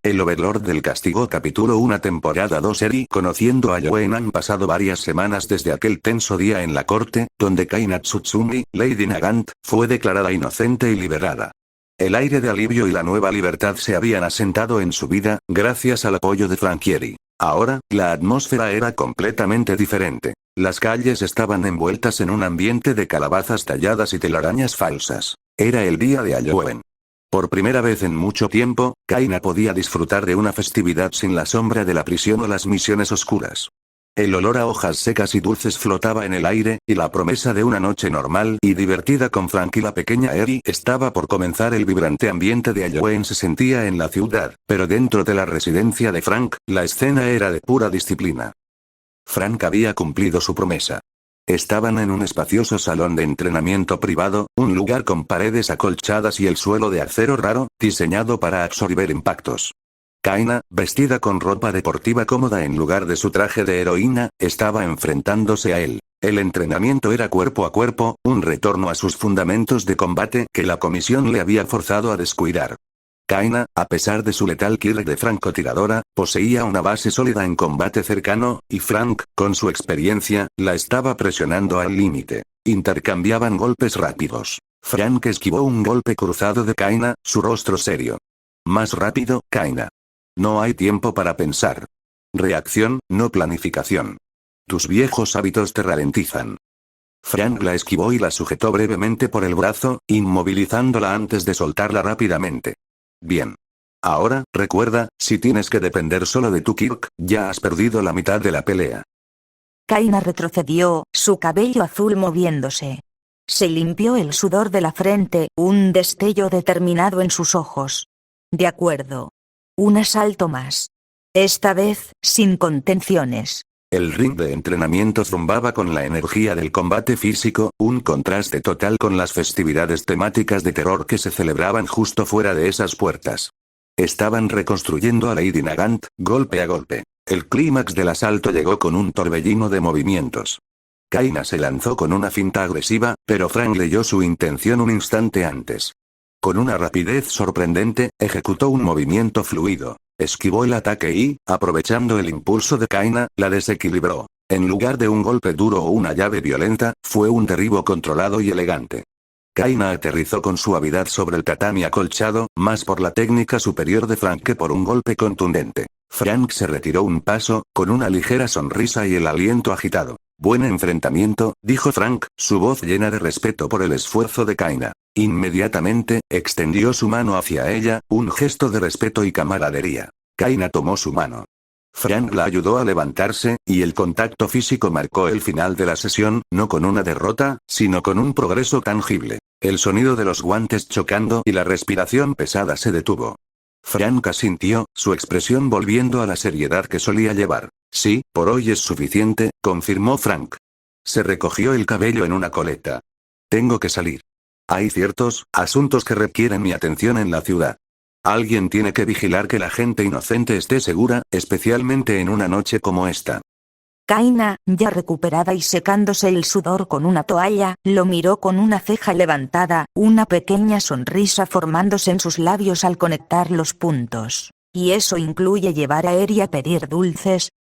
El Overlord del Castigo capítulo 1 temporada 2 Eri conociendo a Youen. Han pasado varias semanas desde aquel tenso día en la corte, donde Kaina Tsutsumi, Lady Nagant, fue declarada inocente y liberada. El aire de alivio y la nueva libertad se habían asentado en su vida, gracias al apoyo de Frankieri. Ahora, la atmósfera era completamente diferente. Las calles estaban envueltas en un ambiente de calabazas talladas y telarañas falsas. Era el día de Halloween. Por primera vez en mucho tiempo, Kaina podía disfrutar de una festividad sin la sombra de la prisión o las misiones oscuras. El olor a hojas secas y dulces flotaba en el aire, y la promesa de una noche normal y divertida con Frank y la pequeña Eri estaba por comenzar. El vibrante ambiente de Halloween se sentía en la ciudad, pero dentro de la residencia de Frank, la escena era de pura disciplina. Frank había cumplido su promesa. Estaban en un espacioso salón de entrenamiento privado, un lugar con paredes acolchadas y el suelo de acero raro, diseñado para absorber impactos. Kaina, vestida con ropa deportiva cómoda en lugar de su traje de heroína, estaba enfrentándose a él. El entrenamiento era cuerpo a cuerpo, un retorno a sus fundamentos de combate que la comisión le había forzado a descuidar. Kaina, a pesar de su letal kill de francotiradora, poseía una base sólida en combate cercano, y Frank, con su experiencia, la estaba presionando al límite. Intercambiaban golpes rápidos. Frank esquivó un golpe cruzado de Kaina, su rostro serio. Más rápido, Kaina. No hay tiempo para pensar. Reacción, no planificación. Tus viejos hábitos te ralentizan. Frank la esquivó y la sujetó brevemente por el brazo, inmovilizándola antes de soltarla rápidamente. Bien. Ahora, recuerda, si tienes que depender solo de tu kick, ya has perdido la mitad de la pelea. Kaina retrocedió, su cabello azul moviéndose. Se limpió el sudor de la frente, un destello determinado en sus ojos. De acuerdo. Un asalto más. Esta vez, sin contenciones. El ring de entrenamiento zumbaba con la energía del combate físico, un contraste total con las festividades temáticas de terror que se celebraban justo fuera de esas puertas. Estaban reconstruyendo a Lady Nagant, golpe a golpe. El clímax del asalto llegó con un torbellino de movimientos. Kaina se lanzó con una finta agresiva, pero Frank leyó su intención un instante antes. Con una rapidez sorprendente, ejecutó un movimiento fluido. Esquivó el ataque y, aprovechando el impulso de Kaina, la desequilibró. En lugar de un golpe duro o una llave violenta, fue un derribo controlado y elegante. Kaina aterrizó con suavidad sobre el tatami acolchado, más por la técnica superior de Frank que por un golpe contundente. Frank se retiró un paso, con una ligera sonrisa y el aliento agitado. Buen enfrentamiento, dijo Frank, su voz llena de respeto por el esfuerzo de Kaina. Inmediatamente, extendió su mano hacia ella, un gesto de respeto y camaradería. Kaina tomó su mano. Frank la ayudó a levantarse, y el contacto físico marcó el final de la sesión, no con una derrota, sino con un progreso tangible. El sonido de los guantes chocando y la respiración pesada se detuvo. Frank asintió, su expresión volviendo a la seriedad que solía llevar. Sí, por hoy es suficiente, confirmó Frank. Se recogió el cabello en una coleta. Tengo que salir. Hay ciertos asuntos que requieren mi atención en la ciudad. Alguien tiene que vigilar que la gente inocente esté segura, especialmente en una noche como esta. Kaina, ya recuperada y secándose el sudor con una toalla, lo miró con una ceja levantada, una pequeña sonrisa formándose en sus labios al conectar los puntos. ¿Y eso incluye llevar a Eri a pedir dulces?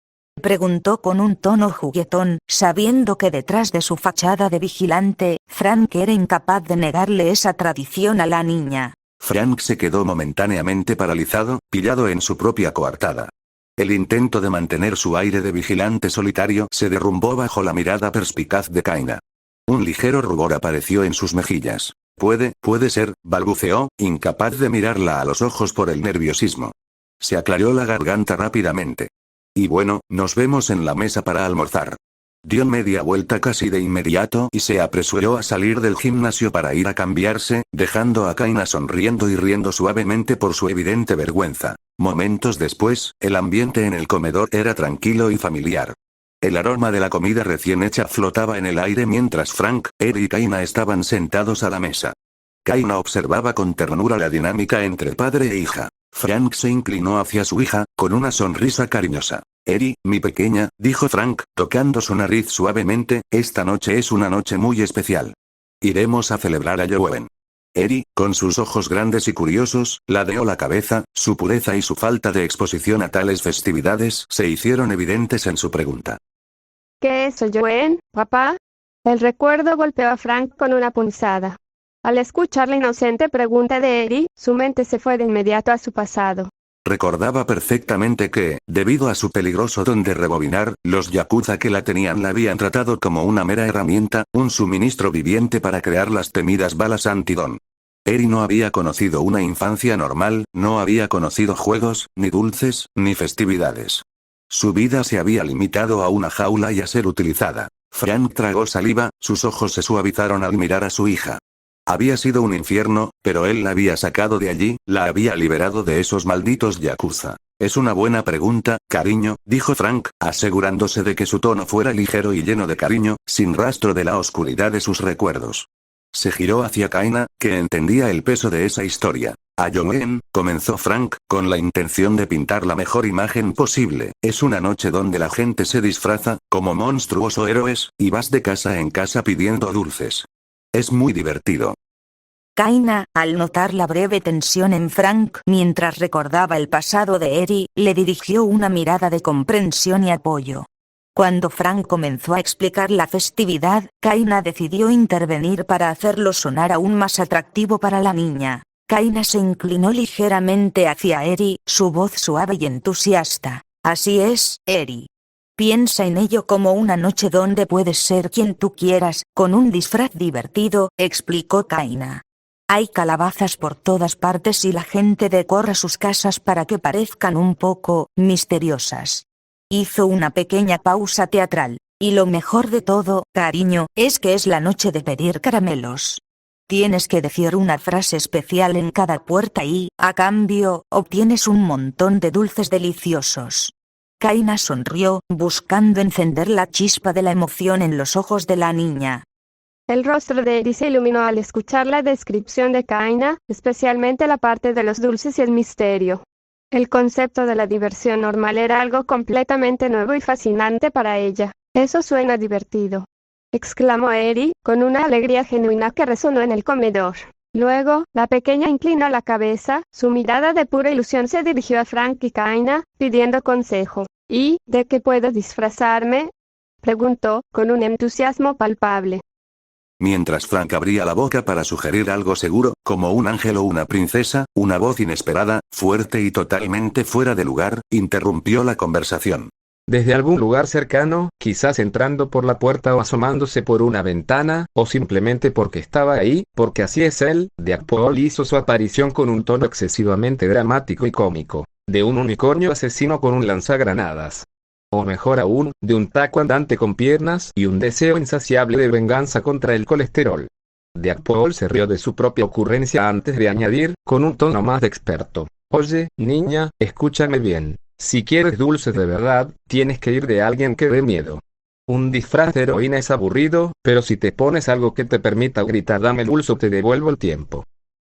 Preguntó con un tono juguetón, sabiendo que detrás de su fachada de vigilante, Frank era incapaz de negarle esa tradición a la niña. Frank se quedó momentáneamente paralizado, pillado en su propia coartada. El intento de mantener su aire de vigilante solitario se derrumbó bajo la mirada perspicaz de Kaina. Un ligero rubor apareció en sus mejillas. Puede ser, balbuceó, incapaz de mirarla a los ojos por el nerviosismo. Se aclaró la garganta rápidamente. Y bueno, nos vemos en la mesa para almorzar. Dio media vuelta casi de inmediato y se apresuró a salir del gimnasio para ir a cambiarse, dejando a Kaina sonriendo y riendo suavemente por su evidente vergüenza. Momentos después, el ambiente en el comedor era tranquilo y familiar. El aroma de la comida recién hecha flotaba en el aire mientras Frank, Eri y Kaina estaban sentados a la mesa. Kaina observaba con ternura la dinámica entre padre e hija. Frank se inclinó hacia su hija, con una sonrisa cariñosa. Eri, mi pequeña, dijo Frank, tocando su nariz suavemente, esta noche es una noche muy especial. Iremos a celebrar a Halloween. Eri, con sus ojos grandes y curiosos, ladeó la cabeza, su pureza y su falta de exposición a tales festividades se hicieron evidentes en su pregunta. ¿Qué es Joen, papá? El recuerdo golpeó a Frank con una punzada. Al escuchar la inocente pregunta de Eri, su mente se fue de inmediato a su pasado. Recordaba perfectamente que, debido a su peligroso don de rebobinar, los yakuza que la tenían la habían tratado como una mera herramienta, un suministro viviente para crear las temidas balas antidón. Eri no había conocido una infancia normal, no había conocido juegos, ni dulces, ni festividades. Su vida se había limitado a una jaula y a ser utilizada. Frank tragó saliva, sus ojos se suavizaron al mirar a su hija. Había sido un infierno, pero él la había sacado de allí, la había liberado de esos malditos yakuza. Es una buena pregunta, cariño, dijo Frank, asegurándose de que su tono fuera ligero y lleno de cariño, sin rastro de la oscuridad de sus recuerdos. Se giró hacia Kaina, que entendía el peso de esa historia. A Joen, comenzó Frank, con la intención de pintar la mejor imagen posible. Es una noche donde la gente se disfraza, como monstruos o héroes, y vas de casa en casa pidiendo dulces. Es muy divertido. Kaina, al notar la breve tensión en Frank mientras recordaba el pasado de Eri, le dirigió una mirada de comprensión y apoyo. Cuando Frank comenzó a explicar la festividad, Kaina decidió intervenir para hacerlo sonar aún más atractivo para la niña. Kaina se inclinó ligeramente hacia Eri, su voz suave y entusiasta. Así es, Eri. Piensa en ello como una noche donde puedes ser quien tú quieras, con un disfraz divertido, explicó Kaina. Hay calabazas por todas partes y la gente decora sus casas para que parezcan un poco misteriosas. Hizo una pequeña pausa teatral. Y lo mejor de todo, cariño, es que es la noche de pedir caramelos. Tienes que decir una frase especial en cada puerta y, a cambio, obtienes un montón de dulces deliciosos. Kaina sonrió, buscando encender la chispa de la emoción en los ojos de la niña. El rostro de Eri se iluminó al escuchar la descripción de Kaina, especialmente la parte de los dulces y el misterio. El concepto de la diversión normal era algo completamente nuevo y fascinante para ella. Eso suena divertido, exclamó Eri, con una alegría genuina que resonó en el comedor. Luego, la pequeña inclinó la cabeza, su mirada de pura ilusión se dirigió a Frank y Kaina, pidiendo consejo. ¿Y de qué puedo disfrazarme?, preguntó, con un entusiasmo palpable. Mientras Frank abría la boca para sugerir algo seguro, como un ángel o una princesa, una voz inesperada, fuerte y totalmente fuera de lugar, interrumpió la conversación. Desde algún lugar cercano, quizás entrando por la puerta o asomándose por una ventana, o simplemente porque estaba ahí, porque así es él, Deadpool Paul hizo su aparición con un tono excesivamente dramático y cómico, de un unicornio asesino con un lanzagranadas. O mejor aún, de un taco andante con piernas y un deseo insaciable de venganza contra el colesterol. Deadpool se rió de su propia ocurrencia antes de añadir, con un tono más de experto. Oye, niña, escúchame bien. Si quieres dulces de verdad, tienes que ir de alguien que dé miedo. Un disfraz de heroína es aburrido, pero si te pones algo que te permita gritar dame el dulce o te devuelvo el tiempo.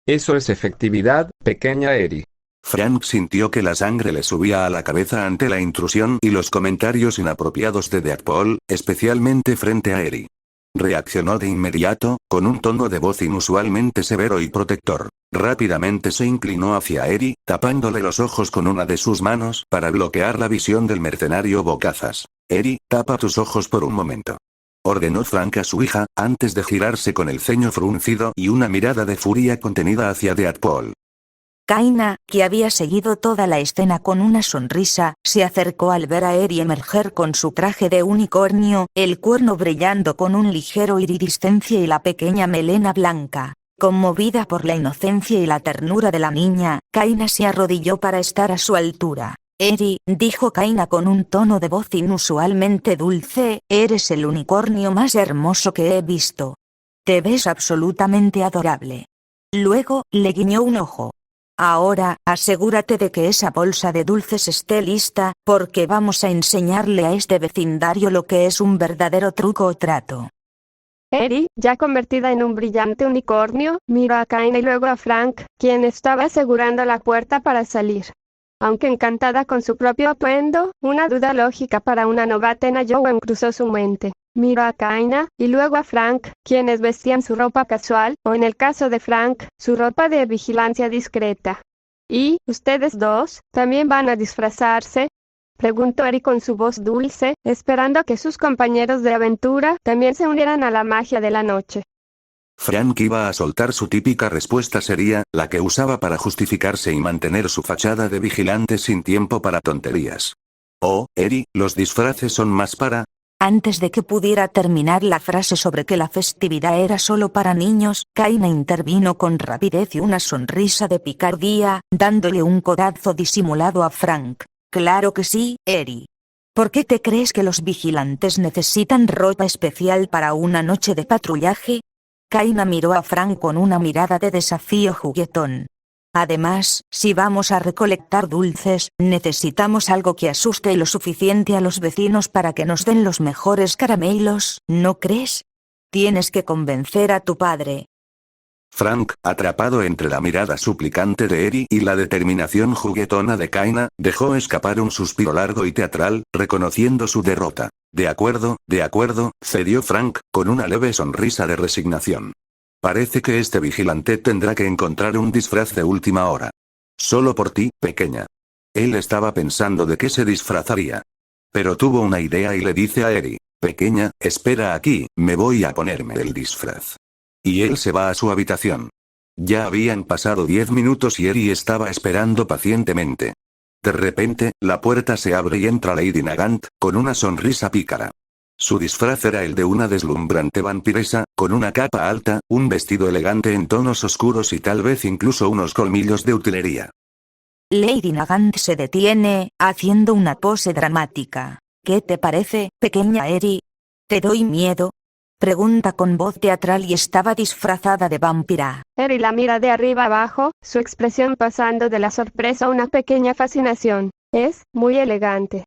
Eso es efectividad, pequeña Eri. Frank sintió que la sangre le subía a la cabeza ante la intrusión y los comentarios inapropiados de Deadpool, especialmente frente a Eri. Reaccionó de inmediato, con un tono de voz inusualmente severo y protector. Rápidamente se inclinó hacia Eri, tapándole los ojos con una de sus manos para bloquear la visión del mercenario bocazas. Eri, tapa tus ojos por un momento. Ordenó Frank a su hija, antes de girarse con el ceño fruncido y una mirada de furia contenida hacia Deadpool. Kaina, que había seguido toda la escena con una sonrisa, se acercó al ver a Eri emerger con su traje de unicornio, el cuerno brillando con un ligero iridiscencia y la pequeña melena blanca. Conmovida por la inocencia y la ternura de la niña, Kaina se arrodilló para estar a su altura. Eri, dijo Kaina con un tono de voz inusualmente dulce, eres el unicornio más hermoso que he visto. Te ves absolutamente adorable. Luego, le guiñó un ojo. Ahora, asegúrate de que esa bolsa de dulces esté lista, porque vamos a enseñarle a este vecindario lo que es un verdadero truco o trato. Eri, ya convertida en un brillante unicornio, miró a Kaina y luego a Frank, quien estaba asegurando la puerta para salir. Aunque encantada con su propio atuendo, una duda lógica para una novata en Joen cruzó su mente. Miró a Kaina, y luego a Frank, quienes vestían su ropa casual, o en el caso de Frank, su ropa de vigilancia discreta. ¿Y, ustedes dos, también van a disfrazarse? Preguntó Eri con su voz dulce, esperando que sus compañeros de aventura también se unieran a la magia de la noche. Frank iba a soltar su típica respuesta seria, la que usaba para justificarse y mantener su fachada de vigilante sin tiempo para tonterías. Oh, Eri, los disfraces son más para... Antes de que pudiera terminar la frase sobre que la festividad era solo para niños, Kaina intervino con rapidez y una sonrisa de picardía, dándole un codazo disimulado a Frank. Claro que sí, Eri. ¿Por qué te crees que los vigilantes necesitan ropa especial para una noche de patrullaje? Kaina miró a Frank con una mirada de desafío juguetón. Además, si vamos a recolectar dulces, necesitamos algo que asuste lo suficiente a los vecinos para que nos den los mejores caramelos, ¿no crees? Tienes que convencer a tu padre. Frank, atrapado entre la mirada suplicante de Eri y la determinación juguetona de Kaina, dejó escapar un suspiro largo y teatral, reconociendo su derrota. De acuerdo, cedió Frank, con una leve sonrisa de resignación. Parece que este vigilante tendrá que encontrar un disfraz de última hora. Solo por ti, pequeña. Él estaba pensando de qué se disfrazaría. Pero tuvo una idea y le dice a Eri, pequeña, espera aquí, me voy a ponerme el disfraz. Y él se va a su habitación. Ya habían pasado 10 minutos y Eri estaba esperando pacientemente. De repente, la puerta se abre y entra Lady Nagant, con una sonrisa pícara. Su disfraz era el de una deslumbrante vampiresa, con una capa alta, un vestido elegante en tonos oscuros y tal vez incluso unos colmillos de utilería. Lady Nagant se detiene, haciendo una pose dramática. ¿Qué te parece, pequeña Eri? ¿Te doy miedo? Pregunta con voz teatral y estaba disfrazada de vampira. Eri la mira de arriba abajo, su expresión pasando de la sorpresa a una pequeña fascinación. Es muy elegante.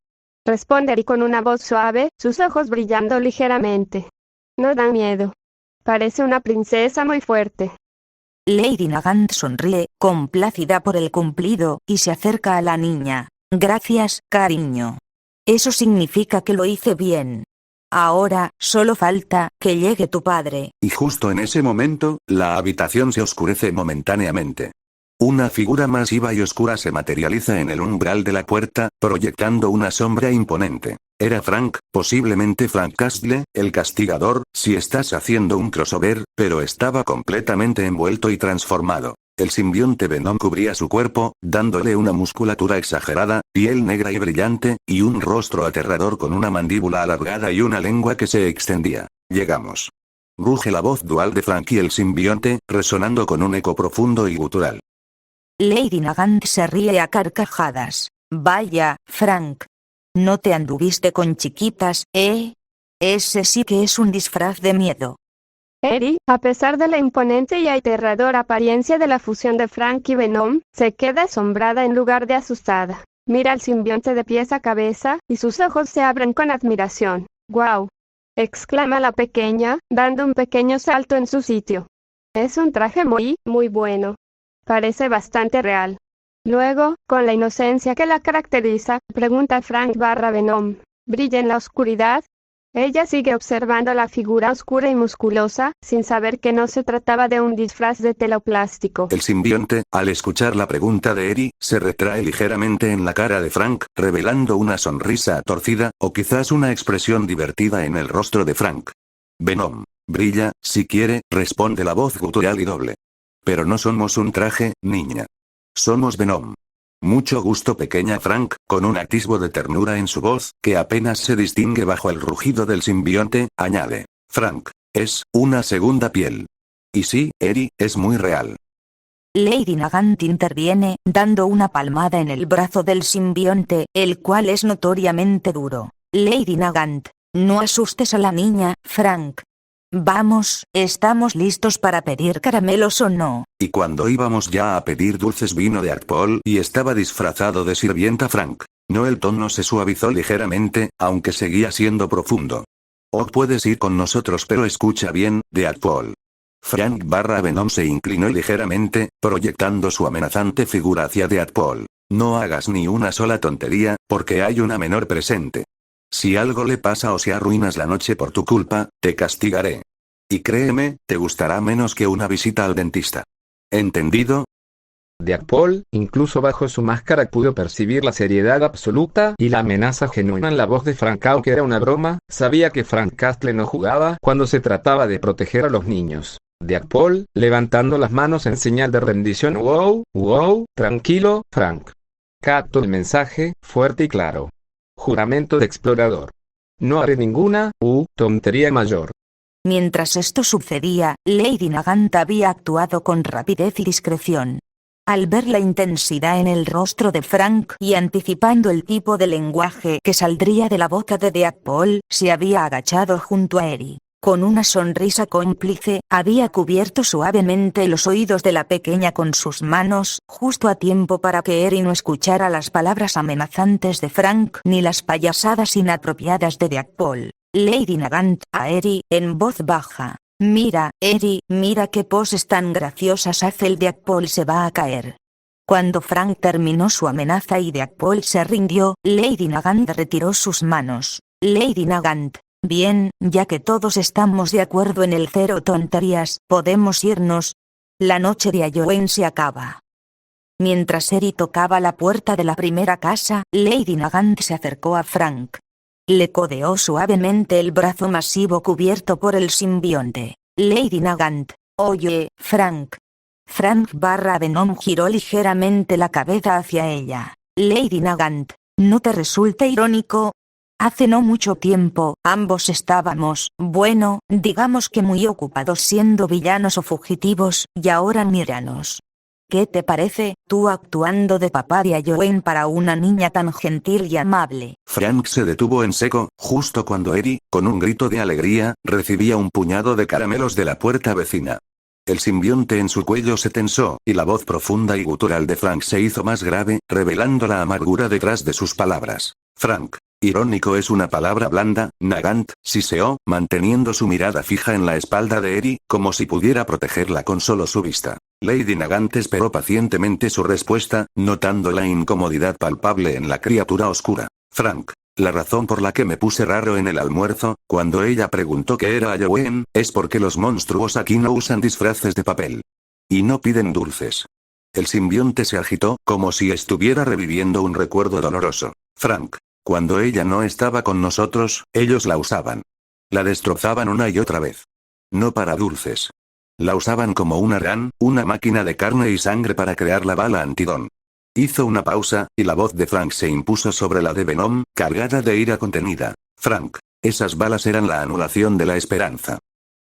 Responde Eri con una voz suave, sus ojos brillando ligeramente. No da miedo. Parece una princesa muy fuerte. Lady Nagant sonríe, complacida por el cumplido, y se acerca a la niña. Gracias, cariño. Eso significa que lo hice bien. Ahora, solo falta que llegue tu padre. Y justo en ese momento, la habitación se oscurece momentáneamente. Una figura masiva y oscura se materializa en el umbral de la puerta, proyectando una sombra imponente. Era Frank, posiblemente Frank Castle, el castigador, si estás haciendo un crossover, pero estaba completamente envuelto y transformado. El simbionte Venom cubría su cuerpo, dándole una musculatura exagerada, piel negra y brillante, y un rostro aterrador con una mandíbula alargada y una lengua que se extendía. Llegamos. Ruge la voz dual de Frank y el simbionte, resonando con un eco profundo y gutural. Lady Nagant se ríe a carcajadas. Vaya, Frank. ¿No te anduviste con chiquitas, eh? Ese sí que es un disfraz de miedo. Eri, a pesar de la imponente y aterradora apariencia de la fusión de Frank y Venom, se queda asombrada en lugar de asustada. Mira al simbionte de pies a cabeza, y sus ojos se abren con admiración. ¡Guau! Exclama la pequeña, dando un pequeño salto en su sitio. Es un traje muy bueno. Parece bastante real. Luego, con la inocencia que la caracteriza, pregunta Frank barra Venom. ¿Brilla en la oscuridad? Ella sigue observando la figura oscura y musculosa, sin saber que no se trataba de un disfraz de tela o plástico. El simbionte, al escuchar la pregunta de Eri, se retrae ligeramente en la cara de Frank, revelando una sonrisa torcida, o quizás una expresión divertida en el rostro de Frank. Venom. Brilla, si quiere, responde la voz gutural y doble. Pero no somos un traje, niña. Somos Venom. Mucho gusto, pequeña Frank, con un atisbo de ternura en su voz, que apenas se distingue bajo el rugido del simbionte, añade. Frank, es una segunda piel. Y sí, Eri, es muy real. Lady Nagant interviene, dando una palmada en el brazo del simbionte, el cual es notoriamente duro. Lady Nagant, no asustes a la niña, Frank. Vamos, ¿estamos listos para pedir caramelos o no? Y cuando íbamos ya a pedir dulces vino de Artpol y estaba disfrazado de sirvienta Frank. No, el tono se suavizó ligeramente, aunque seguía siendo profundo. Oh, puedes ir con nosotros, pero escucha bien, de Artpol. Frank barra Venom se inclinó ligeramente, proyectando su amenazante figura hacia Deadpool. No hagas ni una sola tontería, porque hay una menor presente. Si algo le pasa o si arruinas la noche por tu culpa, te castigaré. Y créeme, te gustará menos que una visita al dentista. ¿Entendido? Jack Paul, incluso bajo su máscara, pudo percibir la seriedad absoluta y la amenaza genuina en la voz de Frank. Aunque era una broma, sabía que Frank Castle no jugaba cuando se trataba de proteger a los niños. Jack Paul, levantando las manos en señal de rendición. Wow, tranquilo, Frank. Capto el mensaje, fuerte y claro. Juramento de explorador. No haré ninguna, tontería mayor. Mientras esto sucedía, Lady Nagant había actuado con rapidez y discreción. Al ver la intensidad en el rostro de Frank y anticipando el tipo de lenguaje que saldría de la boca de Jack Paul, se había agachado junto a Eri. Con una sonrisa cómplice, había cubierto suavemente los oídos de la pequeña con sus manos, justo a tiempo para que Eri no escuchara las palabras amenazantes de Frank ni las payasadas inapropiadas de Jack Paul. Lady Nagant a Eri, en voz baja. Mira, Eri, mira qué poses tan graciosas hace el Jack Paul se va a caer. Cuando Frank terminó su amenaza y Jack Paul se rindió, Lady Nagant retiró sus manos. Lady Nagant. Bien, ya que todos estamos de acuerdo en el cero tonterías, podemos irnos. La noche de Halloween se acaba. Mientras Eri tocaba la puerta de la primera casa, Lady Nagant se acercó a Frank. Le codeó suavemente el brazo masivo cubierto por el simbionte. Lady Nagant. Oye, Frank. Frank Venom giró ligeramente la cabeza hacia ella. Lady Nagant. ¿No te resulta irónico? Hace no mucho tiempo, ambos estábamos, bueno, digamos que muy ocupados siendo villanos o fugitivos, y ahora míranos. ¿Qué te parece, tú actuando de papá de Halloween para una niña tan gentil y amable? Frank se detuvo en seco, justo cuando Eri, con un grito de alegría, recibía un puñado de caramelos de la puerta vecina. El simbionte en su cuello se tensó, y la voz profunda y gutural de Frank se hizo más grave, revelando la amargura detrás de sus palabras. Frank. Irónico es una palabra blanda, Nagant, siseó, manteniendo su mirada fija en la espalda de Eri, como si pudiera protegerla con solo su vista. Lady Nagant esperó pacientemente su respuesta, notando la incomodidad palpable en la criatura oscura. Frank. La razón por la que me puse raro en el almuerzo, cuando ella preguntó qué era Halloween, es porque los monstruos aquí no usan disfraces de papel. Y no piden dulces. El simbionte se agitó, como si estuviera reviviendo un recuerdo doloroso. Frank. Cuando ella no estaba con nosotros, ellos la usaban. La destrozaban una y otra vez. No para dulces. La usaban como una máquina de carne y sangre para crear la bala antidón. Hizo una pausa, y la voz de Frank se impuso sobre la de Venom, cargada de ira contenida. Frank. Esas balas eran la anulación de la esperanza.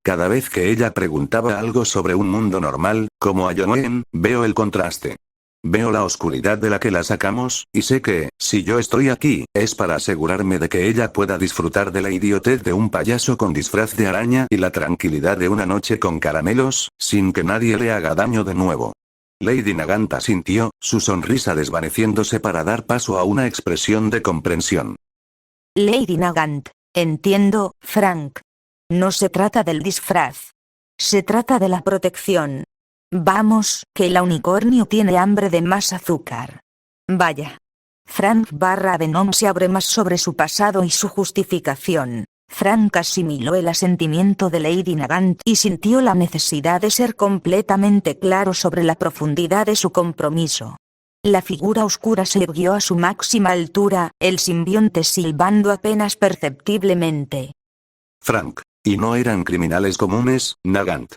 Cada vez que ella preguntaba algo sobre un mundo normal, como Halloween, veo el contraste. Veo la oscuridad de la que la sacamos, y sé que, si yo estoy aquí, es para asegurarme de que ella pueda disfrutar de la idiotez de un payaso con disfraz de araña y la tranquilidad de una noche con caramelos, sin que nadie le haga daño de nuevo. Lady Nagant asintió, su sonrisa desvaneciéndose para dar paso a una expresión de comprensión. Lady Nagant. Entiendo, Frank. No se trata del disfraz. Se trata de la protección. Vamos, que la unicornio tiene hambre de más azúcar. Vaya. Frank Venom se abre más sobre su pasado y su justificación. Frank asimiló el asentimiento de Lady Nagant y sintió la necesidad de ser completamente claro sobre la profundidad de su compromiso. La figura oscura se irguió a su máxima altura, el simbionte silbando apenas perceptiblemente. Frank. Y no eran criminales comunes, Nagant.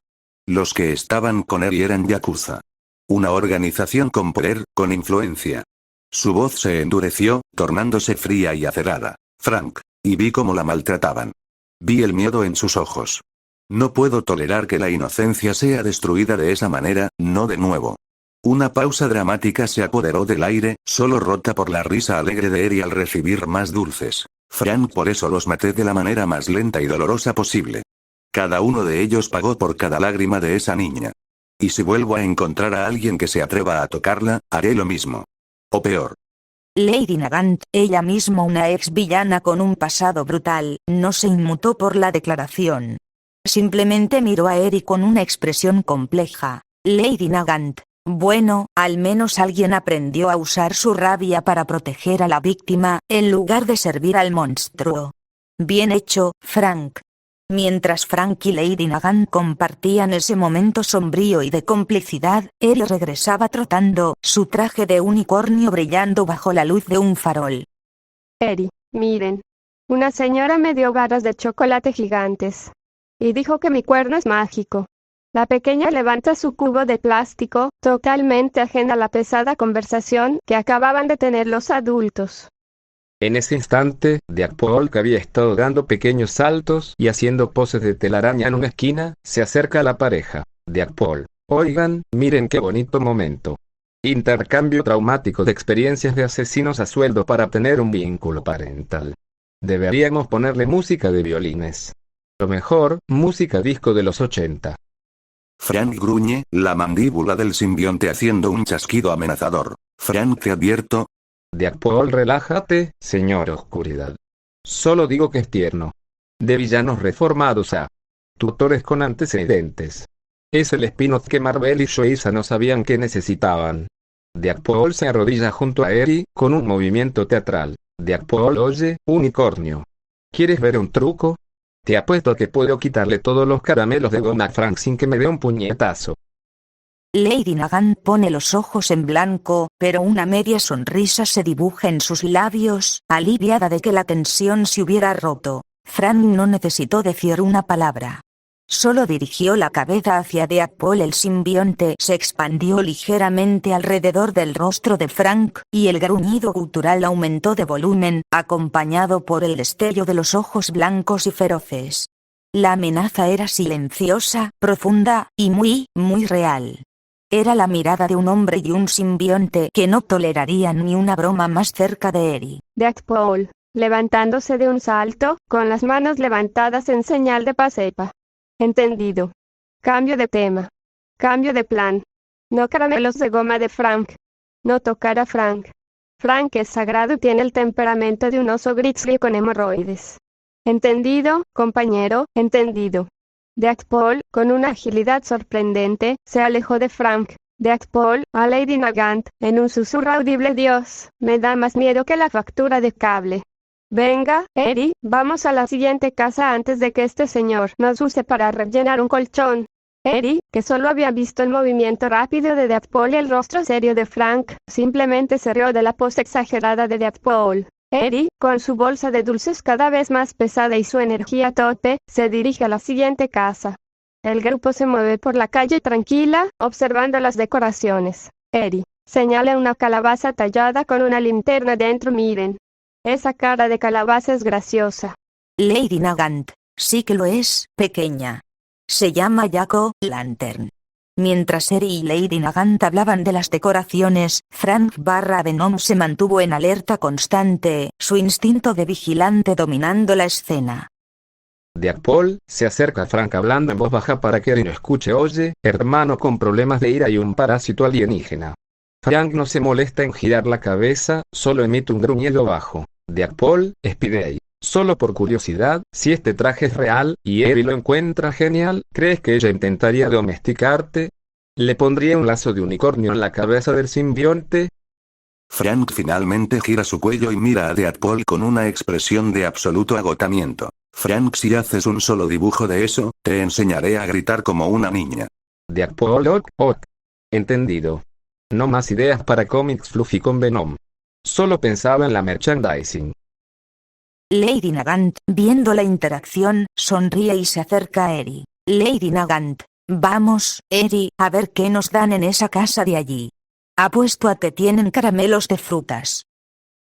Los que estaban con Eri eran Yakuza. Una organización con poder, con influencia. Su voz se endureció, tornándose fría y acerada. Frank. Y vi cómo la maltrataban. Vi el miedo en sus ojos. No puedo tolerar que la inocencia sea destruida de esa manera, no de nuevo. Una pausa dramática se apoderó del aire, solo rota por la risa alegre de Eri al recibir más dulces. Frank, por eso los maté de la manera más lenta y dolorosa posible. Cada uno de ellos pagó por cada lágrima de esa niña. Y si vuelvo a encontrar a alguien que se atreva a tocarla, haré lo mismo. O peor. Lady Nagant, ella misma una ex villana con un pasado brutal, no se inmutó por la declaración. Simplemente miró a Eri con una expresión compleja. Lady Nagant. Bueno, al menos alguien aprendió a usar su rabia para proteger a la víctima, en lugar de servir al monstruo. Bien hecho, Frank. Mientras Frank y Lady Nagant compartían ese momento sombrío y de complicidad, Eri regresaba trotando, su traje de unicornio brillando bajo la luz de un farol. Eri, miren. Una señora me dio barras de chocolate gigantes. Y dijo que mi cuerno es mágico. La pequeña levanta su cubo de plástico, totalmente ajena a la pesada conversación que acababan de tener los adultos. En ese instante, Deadpool, que había estado dando pequeños saltos y haciendo poses de telaraña en una esquina, se acerca a la pareja. Deadpool, oigan, miren qué bonito momento. Intercambio traumático de experiencias de asesinos a sueldo para obtener un vínculo parental. Deberíamos ponerle música de violines. Lo mejor, música disco de los 80. Frank gruñe, la mandíbula del simbionte haciendo un chasquido amenazador. Frank, te advierto. Deadpool, relájate, señor Oscuridad. Solo digo que es tierno. De villanos reformados a tutores con antecedentes. Es el spin-off que Marvel y Shueisha no sabían que necesitaban. Deadpool se arrodilla junto a Eri, con un movimiento teatral. Deadpool, oye, unicornio. ¿Quieres ver un truco? Te apuesto que puedo quitarle todos los caramelos de goma a Frank sin que me dé un puñetazo. Lady Nagant pone los ojos en blanco, pero una media sonrisa se dibuja en sus labios, aliviada de que la tensión se hubiera roto. Frank no necesitó decir una palabra. Solo dirigió la cabeza hacia Deadpool. El simbionte se expandió ligeramente alrededor del rostro de Frank, y el gruñido gutural aumentó de volumen, acompañado por el destello de los ojos blancos y feroces. La amenaza era silenciosa, profunda, y muy real. Era la mirada de un hombre y un simbionte que no tolerarían ni una broma más cerca de Eri. Deadpool, levantándose de un salto, con las manos levantadas en señal de pasepa. Entendido. Cambio de tema. Cambio de plan. No caramelos de goma de Frank. No tocar a Frank. Frank es sagrado y tiene el temperamento de un oso grizzly con hemorroides. Entendido, compañero, entendido. Deadpool, con una agilidad sorprendente, se alejó de Frank. Deadpool, a Lady Nagant, en un susurro audible. Dios, me da más miedo que la factura de cable. Venga, Eri, vamos a la siguiente casa antes de que este señor nos use para rellenar un colchón. Eri, que solo había visto el movimiento rápido de Deadpool y el rostro serio de Frank, simplemente se rió de la pose exagerada de Deadpool. Eri, con su bolsa de dulces cada vez más pesada y su energía a tope, se dirige a la siguiente casa. El grupo se mueve por la calle tranquila, observando las decoraciones. Eri, señala una calabaza tallada con una linterna dentro. Miren. Esa cara de calabaza es graciosa. Lady Nagant, sí que lo es, pequeña. Se llama Jack-o'-lantern. Mientras Eri y Lady Nagant hablaban de las decoraciones, Frank Venom se mantuvo en alerta constante, su instinto de vigilante dominando la escena. Deadpool se acerca a Frank hablando en voz baja para que Eri no escuche. Oye, hermano con problemas de ira y un parásito alienígena. Frank no se molesta en girar la cabeza, solo emite un gruñido bajo. Deadpool, Spidey. Solo por curiosidad, si este traje es real, y Eri lo encuentra genial, ¿crees que ella intentaría domesticarte? ¿Le pondría un lazo de unicornio en la cabeza del simbionte? Frank finalmente gira su cuello y mira a Deadpool con una expresión de absoluto agotamiento. Frank, si haces un solo dibujo de eso, te enseñaré a gritar como una niña. Deadpool, ok. Entendido. No más ideas para cómics fluffy con Venom. Solo pensaba en la merchandising. Lady Nagant, viendo la interacción, sonríe y se acerca a Eri. Lady Nagant, vamos, Eri, a ver qué nos dan en esa casa de allí. Apuesto a que tienen caramelos de frutas.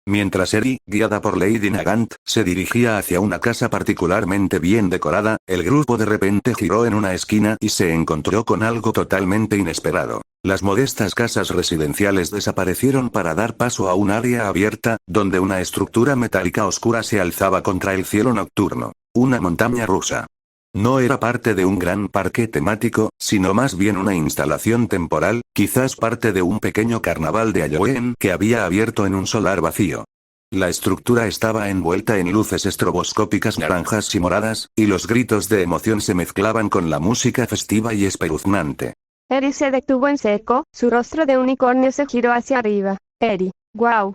Mientras Eri, guiada por Lady Nagant, se dirigía hacia una casa particularmente bien decorada, el grupo de repente giró en una esquina y se encontró con algo totalmente inesperado. Las modestas casas residenciales desaparecieron para dar paso a un área abierta, donde una estructura metálica oscura se alzaba contra el cielo nocturno. Una montaña rusa. No era parte de un gran parque temático, sino más bien una instalación temporal, quizás parte de un pequeño carnaval de Halloween que había abierto en un solar vacío. La estructura estaba envuelta en luces estroboscópicas naranjas y moradas, y los gritos de emoción se mezclaban con la música festiva y espeluznante. Eri se detuvo en seco, su rostro de unicornio se giró hacia arriba. Eri, wow.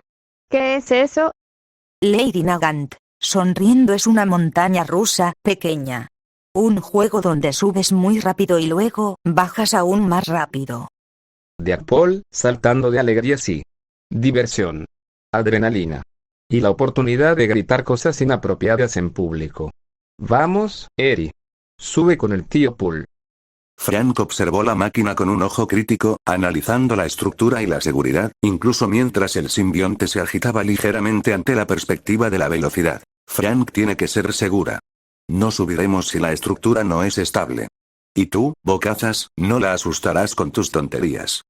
¿Qué es eso? Lady Nagant, sonriendo, es una montaña rusa, pequeña. Un juego donde subes muy rápido y luego, bajas aún más rápido. Deadpool, saltando de alegría, sí. Diversión. Adrenalina. Y la oportunidad de gritar cosas inapropiadas en público. Vamos, Eri. Sube con el tío Pool. Frank observó la máquina con un ojo crítico, analizando la estructura y la seguridad, incluso mientras el simbionte se agitaba ligeramente ante la perspectiva de la velocidad. Frank tiene que ser segura. No subiremos si la estructura no es estable. Y tú, bocazas, no la asustarás con tus tonterías.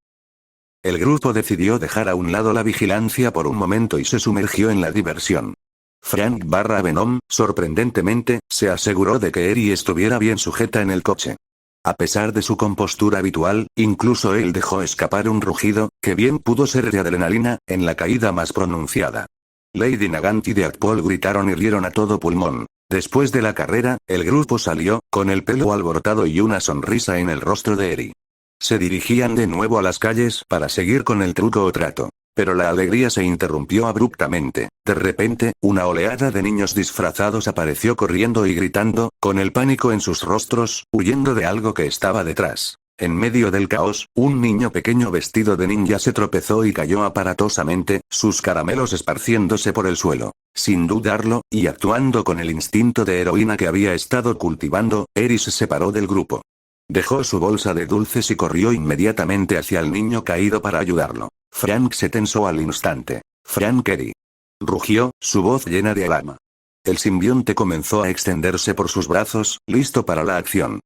El grupo decidió dejar a un lado la vigilancia por un momento y se sumergió en la diversión. Frank Venom, sorprendentemente, se aseguró de que Eri estuviera bien sujeta en el coche. A pesar de su compostura habitual, incluso él dejó escapar un rugido, que bien pudo ser de adrenalina, en la caída más pronunciada. Lady Nagant y Deadpool gritaron y rieron a todo pulmón. Después de la carrera, el grupo salió, con el pelo alborotado y una sonrisa en el rostro de Eri. Se dirigían de nuevo a las calles para seguir con el truco o trato. Pero la alegría se interrumpió abruptamente. De repente, una oleada de niños disfrazados apareció corriendo y gritando, con el pánico en sus rostros, huyendo de algo que estaba detrás. En medio del caos, un niño pequeño vestido de ninja se tropezó y cayó aparatosamente, sus caramelos esparciéndose por el suelo. Sin dudarlo, y actuando con el instinto de heroína que había estado cultivando, Eri se separó del grupo. Dejó su bolsa de dulces y corrió inmediatamente hacia el niño caído para ayudarlo. Frank se tensó al instante. Frank Eri. Rugió, su voz llena de alarma. El simbionte comenzó a extenderse por sus brazos, listo para la acción.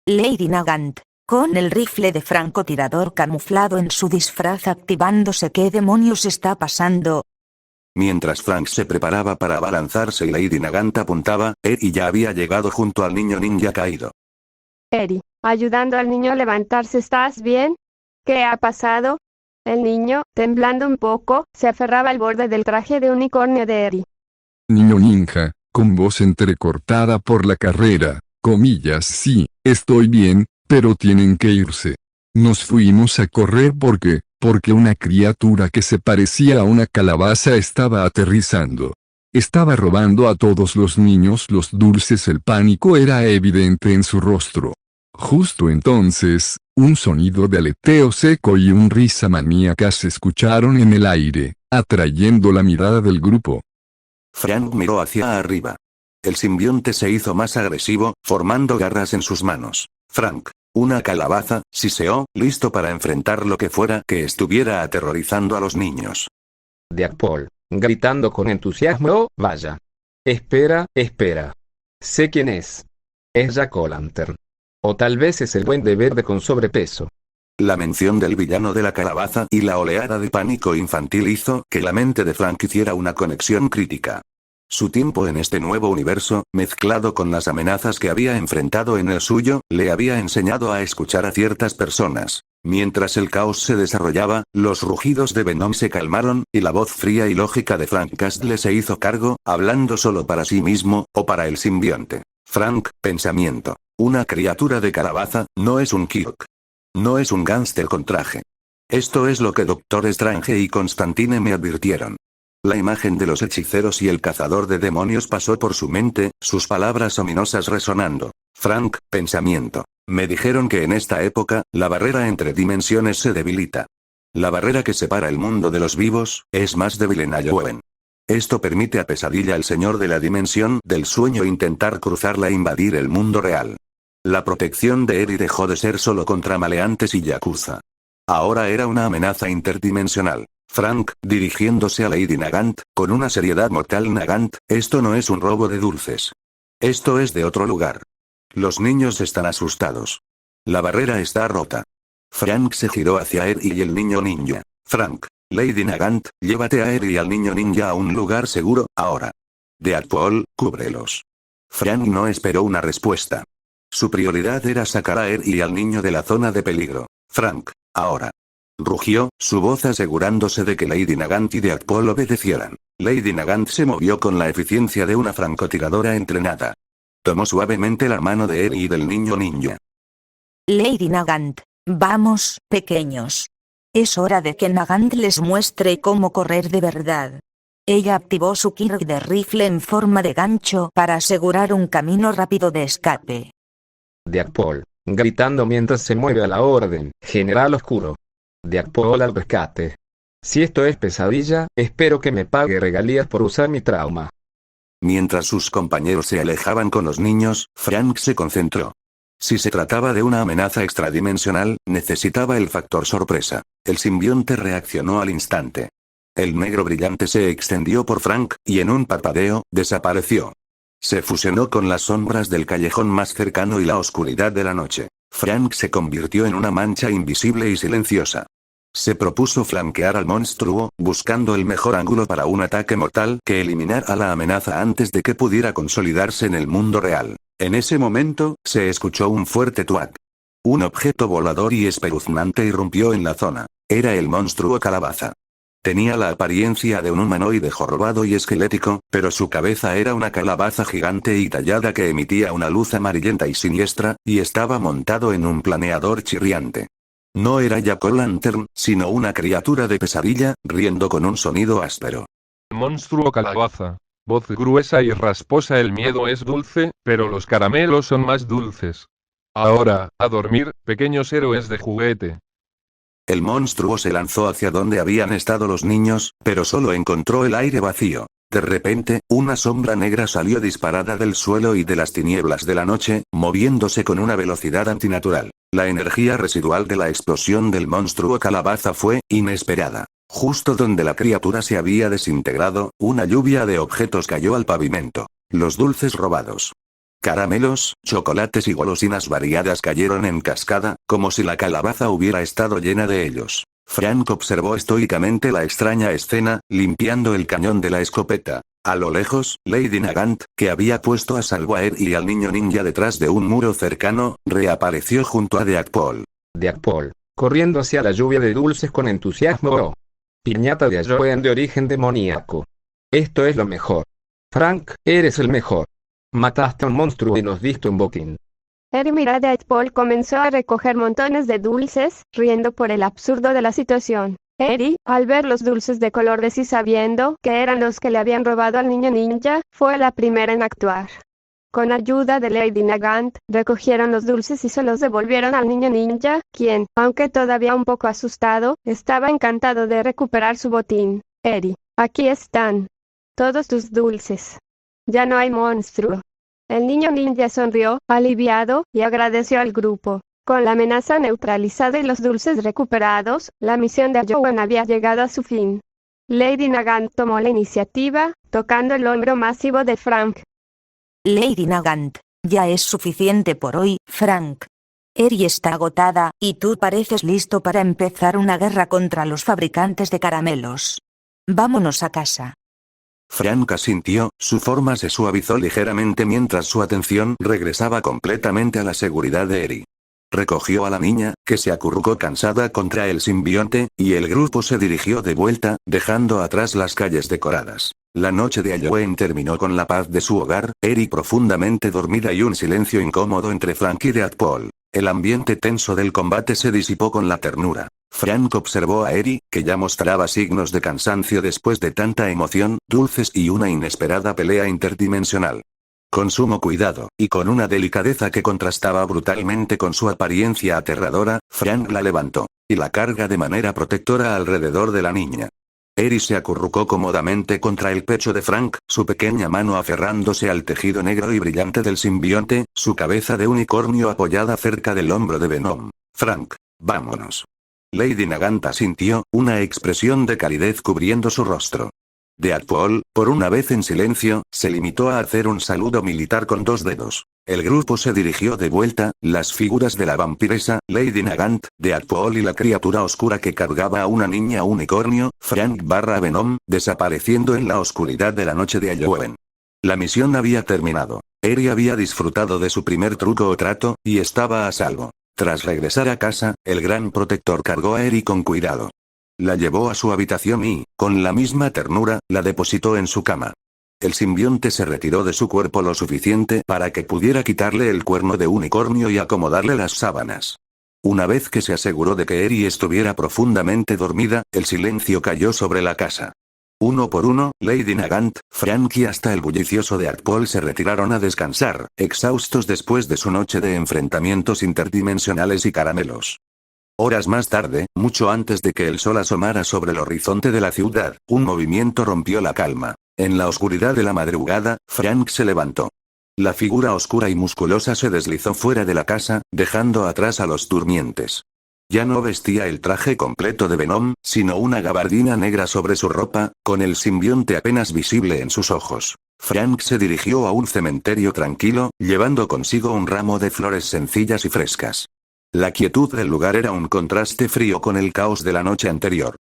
Lady Nagant, con el rifle de francotirador camuflado en su disfraz activándose. ¿Qué demonios está pasando? Mientras Frank se preparaba para abalanzarse y Lady Nagant apuntaba, Eri ya había llegado junto al niño ninja caído. Eri, ayudando al niño a levantarse. ¿Estás bien? ¿Qué ha pasado? El niño, temblando un poco, se aferraba al borde del traje de unicornio de Eri. Niño ninja, con voz entrecortada por la carrera, comillas, sí, estoy bien, pero tienen que irse. Nos fuimos a correr porque una criatura que se parecía a una calabaza estaba aterrizando. Estaba robando a todos los niños los dulces. El pánico era evidente en su rostro. Justo entonces, un sonido de aleteo seco y una risa maníaca se escucharon en el aire, atrayendo la mirada del grupo. Frank miró hacia arriba. El simbionte se hizo más agresivo, formando garras en sus manos. Frank, una calabaza, siseó, listo para enfrentar lo que fuera que estuviera aterrorizando a los niños. Deadpool, gritando con entusiasmo, oh, vaya. Espera. Sé quién es. Es Jack O'Lantern. O tal vez es el Duende Verde con sobrepeso. La mención del villano de la calabaza y la oleada de pánico infantil hizo que la mente de Frank hiciera una conexión crítica. Su tiempo en este nuevo universo, mezclado con las amenazas que había enfrentado en el suyo, le había enseñado a escuchar a ciertas personas. Mientras el caos se desarrollaba, los rugidos de Venom se calmaron, y la voz fría y lógica de Frank Castle se hizo cargo, hablando solo para sí mismo, o para el simbionte. Frank, pensamiento. Una criatura de calabaza, no es un Kirk. No es un gángster con traje. Esto es lo que Doctor Strange y Constantine me advirtieron. La imagen de los hechiceros y el cazador de demonios pasó por su mente, sus palabras ominosas resonando. Frank, pensamiento. Me dijeron que en esta época, la barrera entre dimensiones se debilita. La barrera que separa el mundo de los vivos, es más débil en Halloween. Esto permite a Pesadilla, el señor de la dimensión del sueño, intentar cruzarla e invadir el mundo real. La protección de Eri dejó de ser solo contra maleantes y yakuza. Ahora era una amenaza interdimensional. Frank, dirigiéndose a Lady Nagant, con una seriedad mortal. Nagant, esto no es un robo de dulces. Esto es de otro lugar. Los niños están asustados. La barrera está rota. Frank se giró hacia Eri y el niño ninja. Frank, Lady Nagant, llévate a Eri y al niño ninja a un lugar seguro, ahora. Deadpool, cúbrelos. Frank no esperó una respuesta. Su prioridad era sacar a Eri y al niño de la zona de peligro. Frank, ahora. Rugió, su voz asegurándose de que Lady Nagant y Deadpool obedecieran. Lady Nagant se movió con la eficiencia de una francotiradora entrenada. Tomó suavemente la mano de Eri y del niño ninja. Lady Nagant, Vamos, pequeños. Es hora de que Nagant les muestre cómo correr de verdad. Ella activó su Kirk de rifle en forma de gancho para asegurar un camino rápido de escape. Deadpool, gritando mientras se mueve a la orden, General Oscuro. Deadpool al rescate. Si esto es pesadilla, espero que me pague regalías por usar mi trauma. Mientras sus compañeros se alejaban con los niños, Frank se concentró. Si se trataba de una amenaza extradimensional, necesitaba el factor sorpresa. El simbionte reaccionó al instante. El negro brillante se extendió por Frank, y en un parpadeo, desapareció. Se fusionó con las sombras del callejón más cercano y la oscuridad de la noche. Frank se convirtió en una mancha invisible y silenciosa. Se propuso flanquear al monstruo, buscando el mejor ángulo para un ataque mortal que eliminara la amenaza antes de que pudiera consolidarse en el mundo real. En ese momento, se escuchó un fuerte tuac. Un objeto volador y espeluznante irrumpió en la zona. Era el monstruo calabaza. Tenía la apariencia de un humanoide jorobado y esquelético, pero su cabeza era una calabaza gigante y tallada que emitía una luz amarillenta y siniestra, y estaba montado en un planeador chirriante. No era Jack O'Lantern, sino una criatura de pesadilla, riendo con un sonido áspero. Monstruo calabaza. Voz gruesa y rasposa. El miedo es dulce, pero los caramelos son más dulces. Ahora, a dormir, pequeños héroes de juguete. El monstruo se lanzó hacia donde habían estado los niños, pero solo encontró el aire vacío. De repente, una sombra negra salió disparada del suelo y de las tinieblas de la noche, moviéndose con una velocidad antinatural. La energía residual de la explosión del monstruo calabaza fue inesperada. Justo donde la criatura se había desintegrado, una lluvia de objetos cayó al pavimento. Los dulces robados. Caramelos, chocolates y golosinas variadas cayeron en cascada, como si la calabaza hubiera estado llena de ellos. Frank observó estoicamente la extraña escena, limpiando el cañón de la escopeta. A lo lejos, Lady Nagant, que había puesto a salvo a Ed y al niño ninja detrás de un muro cercano, reapareció junto a Deadpool. Deadpool, corriendo hacia la lluvia de dulces con entusiasmo. Oh. Piñata de Joen de origen demoníaco. Esto es lo mejor. Frank, eres el mejor. Mataste a un monstruo y nos diste un botín. Eri miró a Deadpool comenzó a recoger montones de dulces, riendo por el absurdo de la situación. Eri, al ver los dulces de colores y sabiendo que eran los que le habían robado al niño ninja, fue la primera en actuar. Con ayuda de Lady Nagant, recogieron los dulces y se los devolvieron al niño ninja, quien, aunque todavía un poco asustado, estaba encantado de recuperar su botín. Eri, aquí están. Todos tus dulces. Ya no hay monstruo. El niño ninja sonrió, aliviado, y agradeció al grupo. Con la amenaza neutralizada y los dulces recuperados, la misión de Joen había llegado a su fin. Lady Nagant tomó la iniciativa, tocando el hombro masivo de Frank. Lady Nagant, ya es suficiente por hoy, Frank. Eri está agotada, y tú pareces listo para empezar una guerra contra los fabricantes de caramelos. Vámonos a casa. Frank asintió, su forma se suavizó ligeramente mientras su atención regresaba completamente a la seguridad de Eri. Recogió a la niña, que se acurrucó cansada contra el simbionte, y el grupo se dirigió de vuelta, dejando atrás las calles decoradas. La noche de Halloween terminó con la paz de su hogar, Eri profundamente dormida y un silencio incómodo entre Frank y Deadpool. El ambiente tenso del combate se disipó con la ternura. Frank observó a Eri, que ya mostraba signos de cansancio después de tanta emoción, dulces y una inesperada pelea interdimensional. Con sumo cuidado, y con una delicadeza que contrastaba brutalmente con su apariencia aterradora, Frank la levantó, y la carga de manera protectora alrededor de la niña. Eri se acurrucó cómodamente contra el pecho de Frank, su pequeña mano aferrándose al tejido negro y brillante del simbionte, su cabeza de unicornio apoyada cerca del hombro de Venom. Frank, vámonos. Lady Nagant asintió, una expresión de calidez cubriendo su rostro. Deadpool, por una vez en silencio, se limitó a hacer un saludo militar con 2 dedos. El grupo se dirigió de vuelta, las figuras de la vampiresa, Lady Nagant, Deadpool y la criatura oscura que cargaba a una niña unicornio, Frank/Venom, desapareciendo en la oscuridad de la noche de Halloween. La misión había terminado. Eri había disfrutado de su primer truco o trato, y estaba a salvo. Tras regresar a casa, el gran protector cargó a Eri con cuidado. La llevó a su habitación y, con la misma ternura, la depositó en su cama. El simbionte se retiró de su cuerpo lo suficiente para que pudiera quitarle el cuerno de unicornio y acomodarle las sábanas. Una vez que se aseguró de que Eri estuviera profundamente dormida, el silencio cayó sobre la casa. Uno por uno, Lady Nagant, Frank y hasta el bullicioso de Akpol se retiraron a descansar, exhaustos después de su noche de enfrentamientos interdimensionales y caramelos. Horas más tarde, mucho antes de que el sol asomara sobre el horizonte de la ciudad, un movimiento rompió la calma. En la oscuridad de la madrugada, Frank se levantó. La figura oscura y musculosa se deslizó fuera de la casa, dejando atrás a los durmientes. Ya no vestía el traje completo de Venom, sino una gabardina negra sobre su ropa, con el simbionte apenas visible en sus ojos. Frank se dirigió a un cementerio tranquilo, llevando consigo un ramo de flores sencillas y frescas. La quietud del lugar era un contraste frío con el caos de la noche anterior.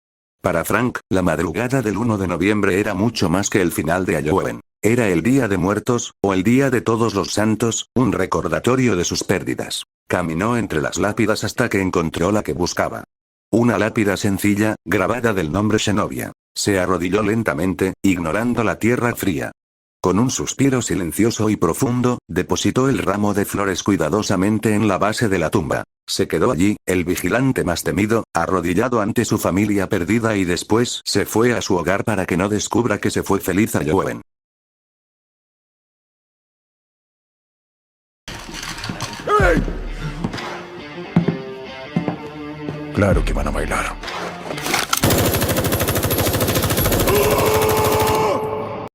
Para Frank, la madrugada del 1 de noviembre era mucho más que el final de Halloween. Era el Día de Muertos, o el Día de Todos los Santos, un recordatorio de sus pérdidas. Caminó entre las lápidas hasta que encontró la que buscaba. Una lápida sencilla, grabada del nombre Shenovia. Se arrodilló lentamente, ignorando la tierra fría. Con un suspiro silencioso y profundo, depositó el ramo de flores cuidadosamente en la base de la tumba. Se quedó allí, el vigilante más temido, arrodillado ante su familia perdida y después se fue a su hogar para que no descubra que se fue feliz a Halloween. Claro que van a bailar.